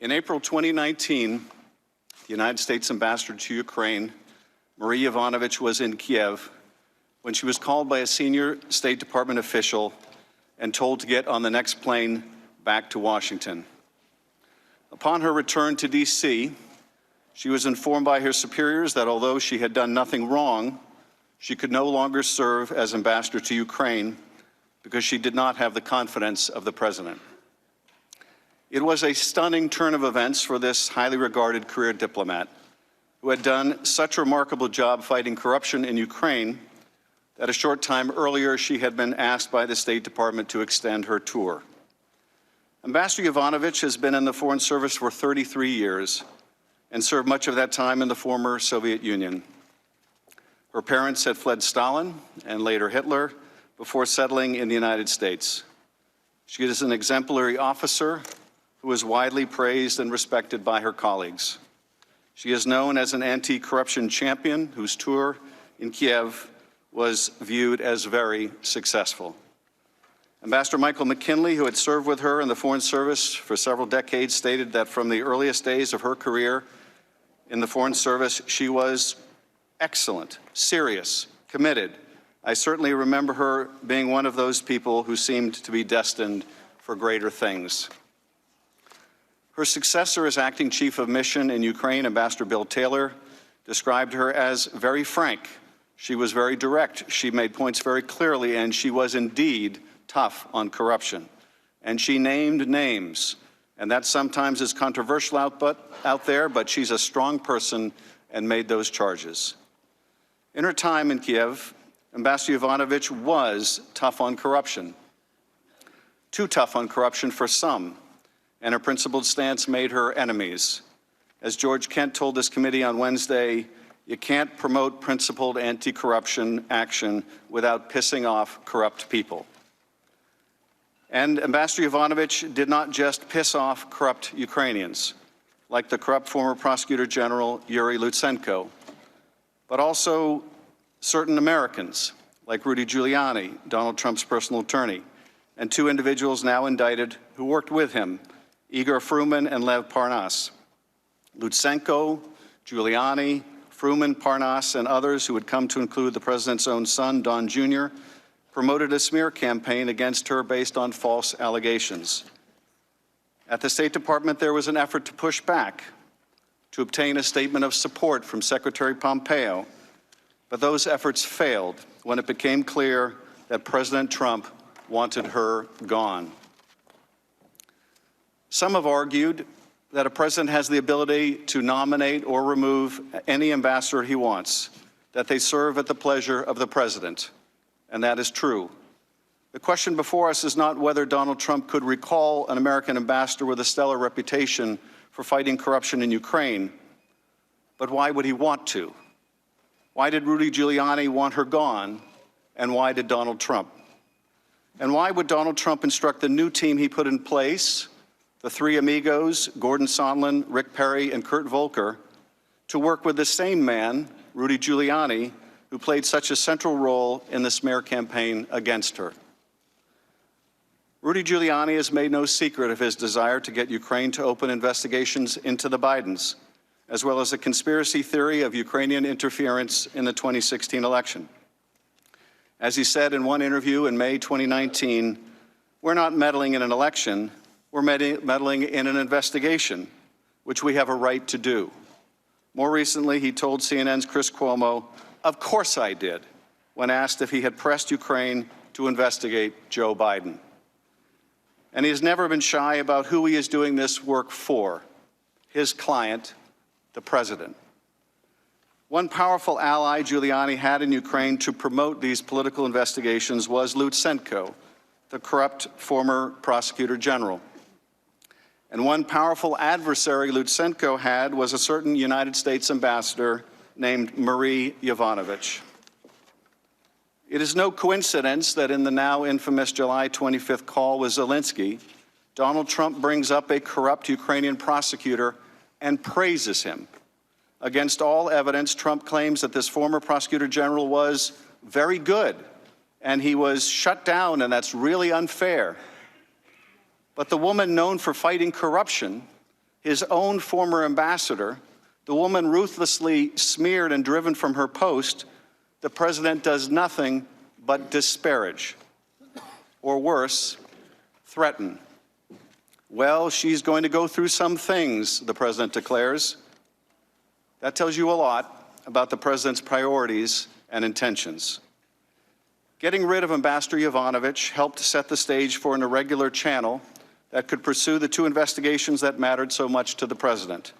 In April 2019, the United States ambassador to Ukraine, Marie Yovanovitch, was in Kiev when she was called by a senior State Department official and told to get on the next plane back to Washington. Upon her return to D.C., she was informed by her superiors that although she had done nothing wrong, she could no longer serve as ambassador to Ukraine because she did not have the confidence of the president. It was a stunning turn of events for this highly regarded career diplomat who had done such a remarkable job fighting corruption in Ukraine that a short time earlier she had been asked by the State Department to extend her tour. Ambassador Yovanovitch has been in the Foreign Service for 33 years and served much of that time in the former Soviet Union. Her parents had fled Stalin and later Hitler before settling in the United States. She is an exemplary officer who is widely praised and respected by her colleagues. She is known as an anti-corruption champion whose tour in Kiev was viewed as very successful. Ambassador Michael McKinley, who had served with her in the Foreign Service for several decades, stated that from the earliest days of her career in the Foreign Service, she was excellent, serious, committed. I certainly remember her being one of those people who seemed to be destined for greater things. Her successor as acting chief of mission in Ukraine, Ambassador Bill Taylor, described her as very frank. She was very direct. She made points very clearly, and she was indeed tough on corruption. And she named names. And that sometimes is controversial out there, but she's a strong person and made those charges. In her time in Kiev, Ambassador Yovanovitch was tough on corruption. Too tough on corruption for some, and her principled stance made her enemies. As George Kent told this committee on Wednesday, you can't promote principled anti-corruption action without pissing off corrupt people. And Ambassador Yovanovitch did not just piss off corrupt Ukrainians, like the corrupt former Prosecutor General Yuri Lutsenko, but also certain Americans, like Rudy Giuliani, Donald Trump's personal attorney, and two individuals now indicted who worked with him, Igor Fruman and Lev Parnas. Lutsenko, Giuliani, Fruman, Parnas, and others who had come to include the president's own son, Don Jr., promoted a smear campaign against her based on false allegations. At the State Department, there was an effort to push back, to obtain a statement of support from Secretary Pompeo, but those efforts failed when it became clear that President Trump wanted her gone. Some have argued that a president has the ability to nominate or remove any ambassador he wants, that they serve at the pleasure of the president, and that is true. The question before us is not whether Donald Trump could recall an American ambassador with a stellar reputation for fighting corruption in Ukraine, but why would he want to? Why did Rudy Giuliani want her gone, and why did Donald Trump? And why would Donald Trump instruct the new team he put in place, the three amigos, Gordon Sondland, Rick Perry, and Kurt Volker, to work with the same man, Rudy Giuliani, who played such a central role in the smear campaign against her? Rudy Giuliani has made no secret of his desire to get Ukraine to open investigations into the Bidens, as well as a conspiracy theory of Ukrainian interference in the 2016 election. As he said in one interview in May 2019, we're not meddling in an election, we're meddling in an investigation, which we have a right to do. More recently, he told CNN's Chris Cuomo, "Of course I did," when asked if he had pressed Ukraine to investigate Joe Biden. And he has never been shy about who he is doing this work for, his client, the president. One powerful ally Giuliani had in Ukraine to promote these political investigations was Lutsenko, the corrupt former prosecutor general. And one powerful adversary Lutsenko had was a certain United States ambassador named Marie Yovanovitch. It is no coincidence that in the now infamous July 25th call with Zelensky, Donald Trump brings up a corrupt Ukrainian prosecutor and praises him. Against all evidence, Trump claims that this former prosecutor general was very good and he was shut down, and that's really unfair. But the woman known for fighting corruption, his own former ambassador, the woman ruthlessly smeared and driven from her post, the president does nothing but disparage, or worse, threaten. Well, she's going to go through some things, the president declares. That tells you a lot about the president's priorities and intentions. Getting rid of Ambassador Yovanovitch helped set the stage for an irregular channel that could pursue the two investigations that mattered so much to the president: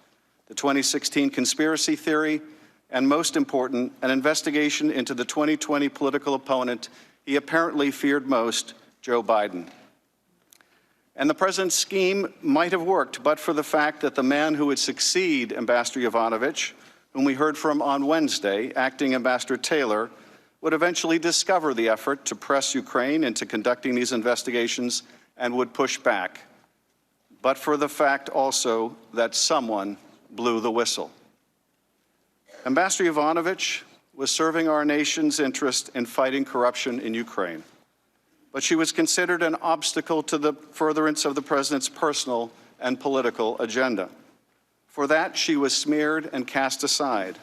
the 2016 conspiracy theory, and most important, an investigation into the 2020 political opponent he apparently feared most, Joe Biden. And the president's scheme might have worked, but for the fact that the man who would succeed Ambassador Yovanovitch, whom we heard from on Wednesday, Acting Ambassador Taylor, would eventually discover the effort to press Ukraine into conducting these investigations and would push back, but for the fact also that someone blew the whistle. Ambassador Yovanovitch was serving our nation's interest in fighting corruption in Ukraine, but she was considered an obstacle to the furtherance of the president's personal and political agenda. For that, she was smeared and cast aside.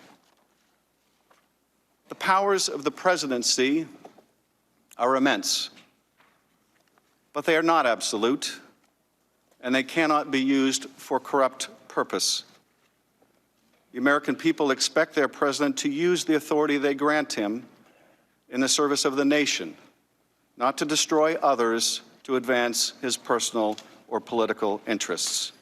The powers of the presidency are immense, but they are not absolute, and they cannot be used for corrupt purpose. The American people expect their president to use the authority they grant him in the service of the nation, not to destroy others to advance his personal or political interests.